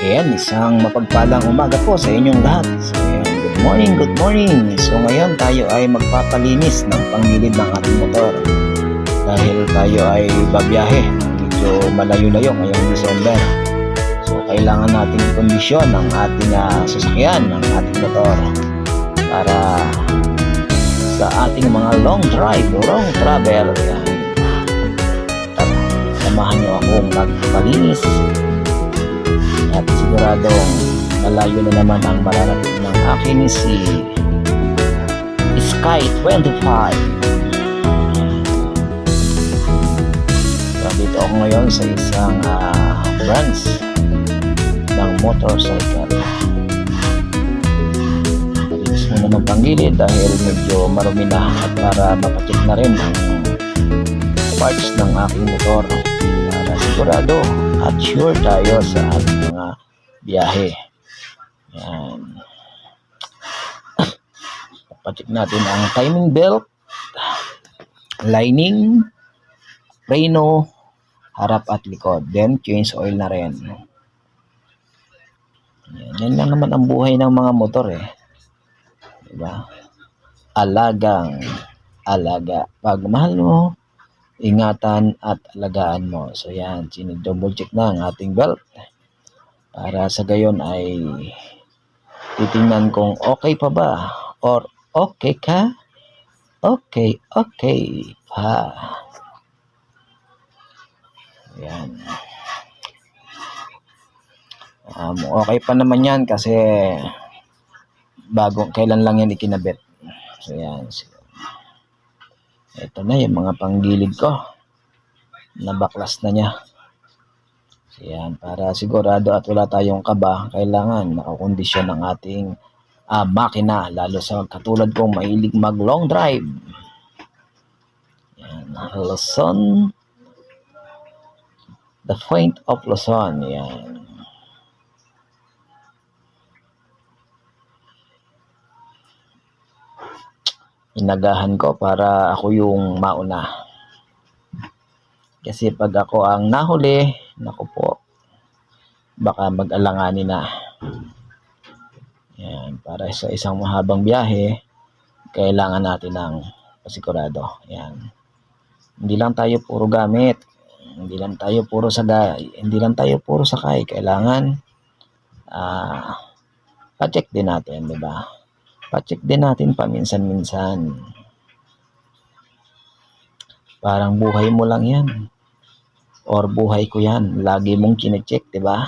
Ayan, isang mapagpalang umaga po sa inyong lahat. So, ayan, good morning, good morning. So, ngayon tayo ay magpapalinis ng panggilid ng ating motor. Dahil tayo ay babiyahe, medyo malayo-layo ngayong December. So, kailangan nating kondisyon ng ating sasakyan, ng ating motor para sa ating mga long drive, long travel. Ayan. Tara, samahan nyo akong magpalinis. At siguradong malayo na naman ang mararating ng aking si Sky 25. So, dito ako ngayon sa isang branch ng motorcycle. Malinis muna ng panggilid dahil medyo marumi na at para mapacheck na rin ang parts ng aking motor para sigurado at sure tayo sa ating mga biyahe. Yan. Pacheck natin ang timing belt, lining, preno, harap at likod. Then change oil na rin. Yan lang naman ang buhay ng mga motor diba? Alagang alaga. Pag mahal mo, ingatan at alagaan mo. So yan, sinidouble check na ang ating belt para sa gayon ay titingnan kung okay pa ba or okay ka? Okay pa. Yan. Okay pa naman yan kasi kailan lang yan ikinabit. So yan. Ito na yung mga panggilid ko. Nabaklas na niya. So yan, para sigurado at wala tayong kaba, kailangan nakakondisyon ng ating makina, lalo sa katulad kong mahilig mag long drive. Yan, Luzon, the point of Luzon. Yan. Inagahan ko para ako yung mauna. Kasi pag ako ang nahuli, naku po, baka mag-alanganin na. Yan, para sa isang mahabang biyahe, kailangan natin ng pasigurado. Yan. Hindi lang tayo puro gamit. Hindi lang tayo puro sakay. Kailangan pa-check din natin, 'di ba? Pa-check din natin paminsan-minsan. Parang buhay mo lang 'yan. Or buhay ko 'yan. Lagi mong kine-check, 'di ba?